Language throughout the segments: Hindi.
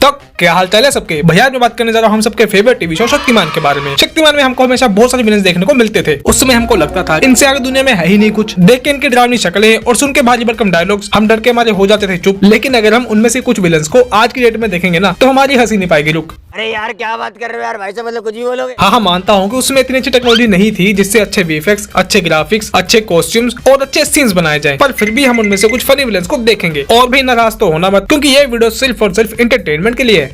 तो क्या हाल चाल है सबके भैया। आज मैं बात करने जा रहा हूँ हम सबके फेवरेट टीवी शो शक्तिमान के बारे में। शक्तिमान में हमको हमेशा बहुत सारे विलेंस देखने को मिलते थे। उस समय हमको लगता था इनसे आगे दुनिया में है ही नहीं कुछ। देख के इनकी डरावनी शक्लें और सुन के भारी भरकम डायलॉग्स हम डर के मारे हो जाते थे चुप। लेकिन अगर हम उनमें से कुछ विलेंस को आज की डेट में देखेंगे ना तो हमारी हंसी नहीं पाएगी रुक। अरे यार क्या बात कर रहे हो यार भाई साहब, मतलब कुछ भी बोलोगे। हाँ मानता हूँ कि उसमें इतनी अच्छी टेक्नोलॉजी नहीं थी जिससे अच्छे वीएफएक्स, अच्छे ग्राफिक्स, अच्छे कॉस्ट्यूम्स और अच्छे सीन्स बनाए जाएं। पर फिर भी हम उनमें से कुछ फनी विलेंस को देखेंगे। और भी नाराज तो होना मत, क्योंकि ये वीडियो सिर्फ और सिर्फ एंटरटेनमेंट के लिए है।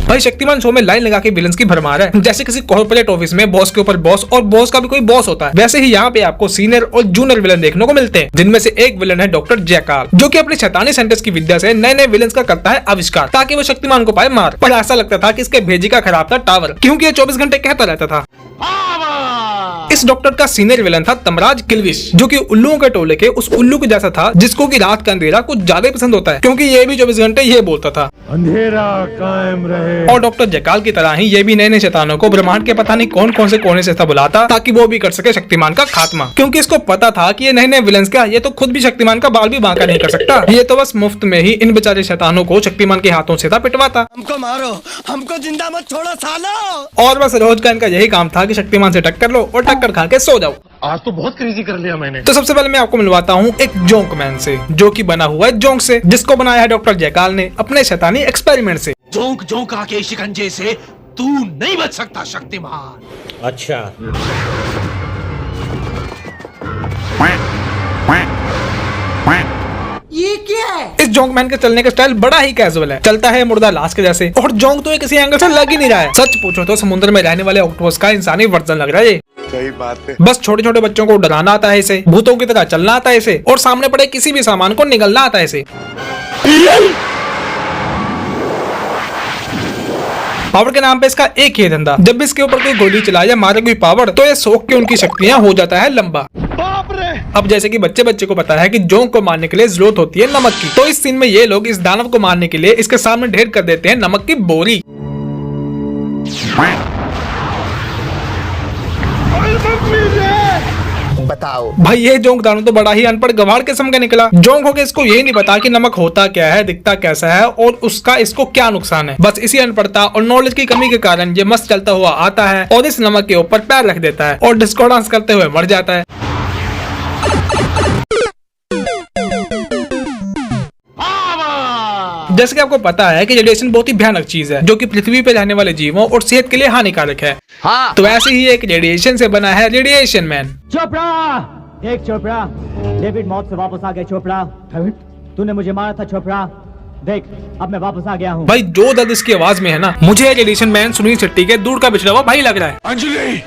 भाई शक्तिमान शो में लाइन लगा के विलेंस की भरमार है। जैसे किसी कॉर्पोरेट ऑफिस में बॉस के ऊपर बॉस और बॉस का भी कोई बॉस होता है, वैसे ही यहाँ पे आपको सीनियर और जूनियर विलन देखने को मिलते हैं। जिनमें से एक विलन है डॉक्टर जयकाल, जो कि अपनी शैतानी सेंटेंस की विद्या से नए नए विलेंस का करता है आविष्कार, ताकि वो शक्तिमान को पाए मार। पर ऐसा लगता था कि इसके भेजी का खराब था टावर, क्योंकि ये 24 घंटे कहता रहता था। इस डॉक्टर का सीनियर विलन था तमराज किल्विश, जो कि उल्लुओं के टोले के उस उल्लू के जैसा था जिसको कि रात का अंधेरा कुछ ज्यादा पसंद होता है, क्योंकि ये भी 24 घंटे ये बोलता था अंधेरा कायम रहे। और डॉक्टर जयकाल की तरह ही ये भी नए नए शैतानों को ब्रह्मांड के पता नहीं कौन कौन से कोने से था बुलाता, ताकि वो भी कर सके शक्तिमान का खात्मा। क्योंकि इसको पता था कि ये नए नए विलेंस क्या, ये तो खुद भी शक्तिमान का बाल भी बांका नहीं कर सकता। ये तो बस मुफ्त में ही इन बेचारे शैतानों को शक्तिमान के हाथों से था पिटवाता। हमको मारो, हमको जिंदा मत छोड़ो सालो। और बस रोज का इनका यही काम था कि शक्तिमान से टक्कर लो और टक्कर खा के सो जाओ। आज तो बहुत क्रेजी कर लिया मैंने। तो सबसे पहले मैं आपको मिलवाता हूँ एक जोंक मैन से, जो कि बना हुआ है जोंक से, जिसको बनाया है डॉक्टर जयकाल ने अपने शैतानी एक्सपेरिमेंट से। जोंक जोंक आके शिकंजे से तू नहीं बच सकता शक्तिमान। अच्छा ये क्या है? इस जोंक मैन के चलने का स्टाइल बड़ा ही कैजुअल है, चलता है मुर्दा लाश के जैसे। और जोंक तो ये किसी एंगल से लग ही नहीं रहा है। सच पूछो तो समुद्र में रहने वाले ऑक्टोपस का इंसानी वर्जन लग रहा है ये। सही बात है। बस छोटे छोटे बच्चों को डराना आता है इसे, भूतों की तरह चलना आता है इसे, और सामने पड़े किसी भी सामान को निगलना आता है इसे। पावर के नाम पे इसका एक ही धंधा, जब भी इसके ऊपर कोई गोली चलाए या मारे कोई पावर, तो ये सोख के उनकी शक्तियां हो जाता है लंबा। बाप रे। अब जैसे कि बच्चे बच्चे को पता है कि जोंक को मारने के लिए जरूरत होती है नमक की, तो इस सीन में ये लोग इस दानव को मारने के लिए इसके सामने ढेर कर देते हैं नमक की बोरी। बताओ भाई ये जोंक दानव तो बड़ा ही अनपढ़ गवार किस्म का निकला। जोंक हो के इसको ये नहीं पता कि नमक होता क्या है, दिखता कैसा है और उसका इसको क्या नुकसान है। बस इसी अनपढ़ता और नॉलेज की कमी के कारण ये मस्त चलता हुआ आता है और इस नमक के ऊपर पैर रख देता है और डिस्को डांस करते हुए मर जाता है। जैसे कि आपको पता है कि रेडिएशन बहुत ही भयानक चीज है, जो कि पृथ्वी पे रहने वाले जीवों और सेहत के लिए हानिकारक है। हाँ। तो ऐसे ही एक रेडिएशन से बना है रेडिएशन मैन। चोपड़ा, देख चोपड़ा, डेविड मौत से वापस आ गया। चोपड़ा, तूने मुझे मारा था चोपड़ा, देख अब मैं वापस आ गया हूँ। भाई जो दर्द इसकी आवाज में है ना, मुझे रेडिएशन मैन सुनील शेट्टी के दूर का बिछड़ा हुआ भाई लग रहा है। अंजलि,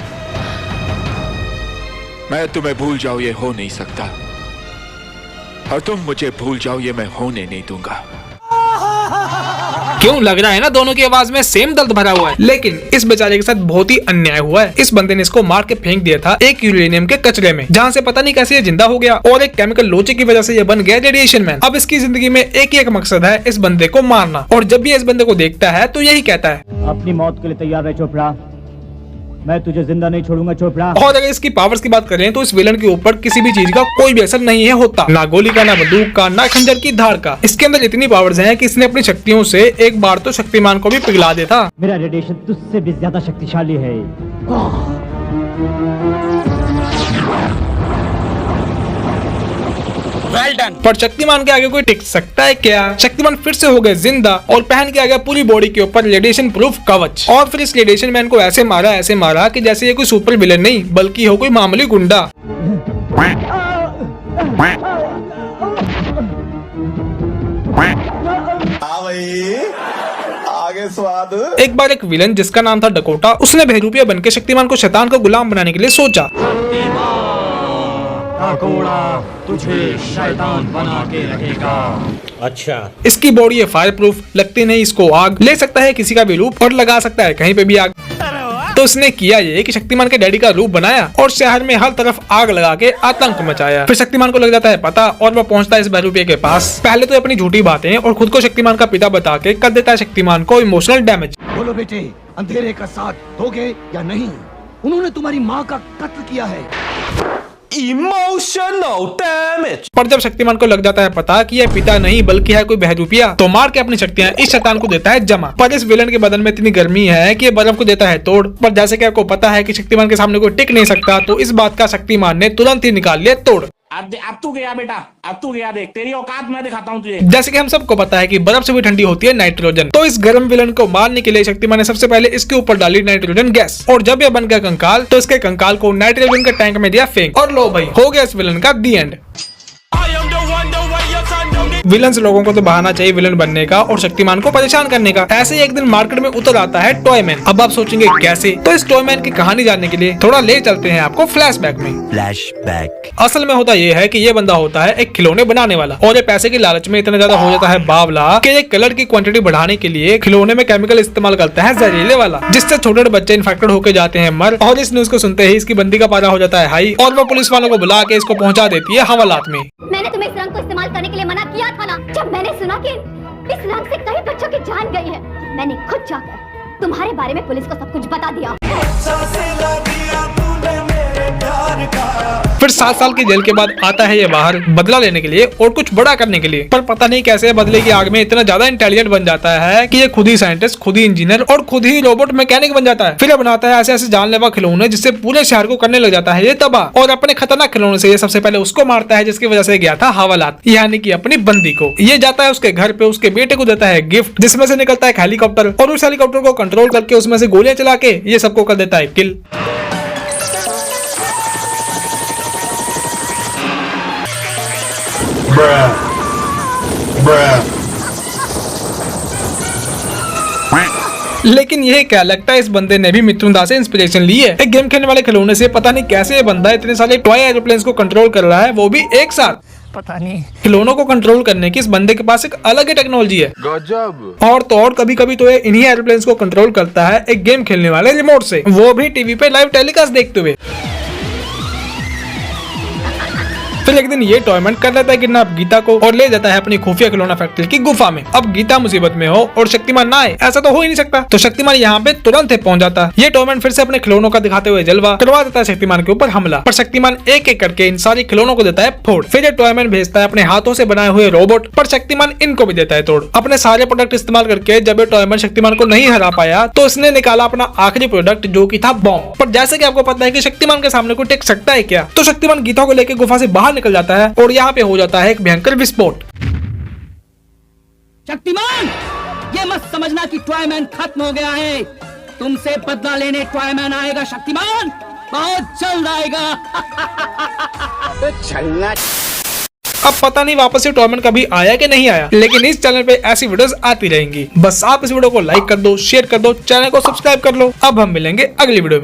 मैं तुम्हें भूल जाऊं ये हो नहीं सकता, और तुम मुझे भूल जाओ ये मैं होने नहीं दूंगा। क्यों लग रहा है ना दोनों की आवाज में सेम दर्द भरा हुआ है। लेकिन इस बेचारे के साथ बहुत ही अन्याय हुआ है। इस बंदे ने इसको मार के फेंक दिया था एक यूरेनियम के कचरे में, जहाँ से पता नहीं कैसे ये जिंदा हो गया, और एक केमिकल लोचे की वजह से ये बन गया रेडिएशन मैन। अब इसकी जिंदगी में एक ही एक मकसद है, इस बंदे को मारना। और जब भी इस बंदे को देखता है तो यही कहता है, अपनी मौत के लिए तैयार रहे चोपड़ा, मैं तुझे जिंदा नहीं छोड़ूंगा चोपड़ा। और अगर इसकी पावर्स की बात करें तो इस विलन के ऊपर किसी भी चीज का कोई भी असर नहीं है होता, ना गोली का, ना बंदूक का, ना खंजर की धार का। इसके अंदर इतनी पावर्स हैं कि इसने अपनी शक्तियों से एक बार तो शक्तिमान को भी पिघला देता। मेरा रेडिएशन तुझसे भी ज्यादा शक्तिशाली है। Well done. पर शक्तिमान के आगे कोई टिक सकता है क्या? शक्तिमान फिर से हो गए जिंदा और पहन के आ गया पूरी बॉडी के ऊपर रेडिएशन प्रूफ कवच। और फिर इस रेडिएशन मैन को ऐसे मारा कि जैसे ये कोई सुपर विलेन नहीं बल्कि हो कोई मामूली गुंडा। आगे स्वाद। एक बार एक विलेन जिसका नाम था डकोटा, उसने बहरूपिया बन के शक्तिमान को शैतान का गुलाम बनाने के लिए सोचा। तुझे शैतान बना के रहेगा। अच्छा इसकी बॉडी है फायर प्रूफ, लगती नहीं इसको आग, ले सकता है किसी का भी रूप और लगा सकता है कहीं पे भी आग। तो उसने किया ये कि शक्तिमान के डैडी का रूप बनाया और शहर में हर तरफ आग लगा के आतंक मचाया। फिर शक्तिमान को लग जाता है पता और वह पहुंचता है इस बहरूपिया के पास। पहले तो अपनी झूठी बातें और खुद को शक्तिमान का पिता बता के कर देता है शक्तिमान को इमोशनल डैमेज। बोलो बेटे, अंधेरे का साथ दोगे या नहीं? उन्होंने तुम्हारी माँ का कत्ल किया है। Emotional damage. पर जब शक्तिमान को लग जाता है पता कि यह पिता नहीं बल्कि है कोई बहरूपिया, तो मार के अपनी शक्तियां इस शैतान को देता है जमा। पर इस विलन के बदन में इतनी गर्मी है कि ये बर्फ को देता है तोड़। पर जैसे कि आपको पता है कि शक्तिमान के सामने कोई टिक नहीं सकता, तो इस बात का शक्तिमान ने तुरंत ही निकाल लिया तोड़। अब तू गया बेटा, अब तू गया, देख तेरी औकात मैं दिखाता हूँ तुझे। जैसे कि हम सबको पता है कि बर्फ से भी ठंडी होती है नाइट्रोजन, तो इस गर्म विलन को मारने के लिए शक्तिमान ने सबसे पहले इसके ऊपर डाली नाइट्रोजन गैस, और जब यह बन गया कंकाल तो इसके कंकाल को नाइट्रोजन के टैंक में दिया फेंक, और लो भाई हो गया इस विलन का दी एंड। विलन्स लोगों को तो बहाना चाहिए विलन बनने का और शक्तिमान को परेशान करने का। ऐसे ही एक दिन मार्केट में उतर आता है टॉयमैन। अब आप सोचेंगे कैसे, तो इस टॉयमैन की कहानी जानने के लिए थोड़ा ले चलते हैं आपको फ्लैशबैक में। फ्लैशबैक। असल में होता ये है कि ये बंदा होता है एक खिलौने बनाने वाला, और ये पैसे के लालच में इतना ज्यादा हो जाता है बावला कि ये कलर की क्वांटिटी बढ़ाने के लिए खिलौने में केमिकल इस्तेमाल करता है जहरीले वाला, जिससे छोटे छोटे बच्चे इन्फेक्टेड होकर जाते हैं मर। और इस न्यूज को सुनते ही इसकी बंदी का पारा हो जाता है हाई, और वो पुलिस वालों को बुला के इसको पहुंचा देती है हवालात में। मैंने तुम्हें इस रंग को इस्तेमाल करने के लिए मना किया था ना। जब मैंने सुना कि इस रंग से कई बच्चों की जान गई है, मैंने खुद जाकर तुम्हारे बारे में पुलिस को सब कुछ बता दिया। फिर 7 साल की जेल के बाद आता है ये बाहर बदला लेने के लिए और कुछ बड़ा करने के लिए, पर पता नहीं कैसे बदले की आग में इतना ज्यादा इंटेलिजेंट बन जाता है कि ये खुद ही साइंटिस्ट, खुद ही इंजीनियर और खुद ही रोबोट मैकेनिक बन जाता है। फिर ये बनाता है ऐसे ऐसे जानलेवा खिलौने जिससे पूरे शहर को करने लग जाता है ये तबाह, और अपने खतरनाक खिलौने से ये सबसे पहले उसको मारता है जिसकी वजह से गया था हवालात, यानी कि अपनी बंदी को। ये जाता है उसके घर पे, उसके बेटे को देता है गिफ्ट जिसमें से निकलता है एक हेलीकॉप्टर, और उस हेलीकॉप्टर को कंट्रोल करके उसमें से गोलियां चला के ये सबको कर देता है किल। लेकिन ये क्या लगता है इस बंदे ने भी मित्रुंदा से इंस्पिरेशन ली है। एक गेम खेलने वाले खिलौने से पता नहीं कैसे ये बंदा इतने सारे टॉय एरोप्लेन्स को कंट्रोल कर रहा है, वो भी एक साथ। पता नहीं। खिलौनों को कंट्रोल करने की इस बंदे के पास एक अलग ही टेक्नोलॉजी है। गजब। और तो और कभी कभी तो ये इन्हीं एरोप्लेन्स को कंट्रोल करता है एक गेम खेलने वाले रिमोट से, वो भी टीवी पे लाइव टेलीकास्ट देखते हुए। फिर एक दिन ये टॉयमैन कर लेता है किडनैप गीता को और ले जाता है अपनी खुफिया खिलौना फैक्ट्री की गुफा में। अब गीता मुसीबत में हो और शक्तिमान ना आए, ऐसा तो हो ही नहीं सकता, तो शक्तिमान यहाँ पे तुरंत पहुंच जाता है। ये टॉयमैन फिर से अपने खिलौनों का दिखाते हुए जलवा करवा देता है शक्तिमान के ऊपर हमला, पर शक्तिमान एक एक करके इन सारी खिलौनों को देता है फोड़। फिर ये टॉयमैन भेजता है अपने हाथों से बनाए हुए रोबोट, पर शक्तिमान इनको भी देता है तोड़। अपने सारे प्रोडक्ट इस्तेमाल करके जब ये टॉयमैन शक्तिमान को नहीं हरा पाया, तो इसने निकाला अपना आखिरी प्रोडक्ट जो की था बॉम्ब। पर जैसे की आपको पता है कि शक्तिमान के सामने कोई टिक सकता है क्या, तो शक्तिमान गीता को लेकर गुफा से बाहर निकल जाता है और यहाँ पे हो जाता है एक भयंकर विस्फोट। शक्तिमान, ये मत समझना कि टॉयमैन खत्म हो गया है। तुमसे बदला लेने टॉयमैन आएगा शक्तिमान, बहुत जल्द आएगा। अब पता नहीं वापस से टॉयमैन कभी आया कि नहीं आया, लेकिन इस चैनल पे ऐसी वीडियोस आती रहेंगी। बस आप इस वीडियो को लाइक कर दो, शेयर कर दो, चैनल को सब्सक्राइब कर लो। अब हम मिलेंगे अगली वीडियो में।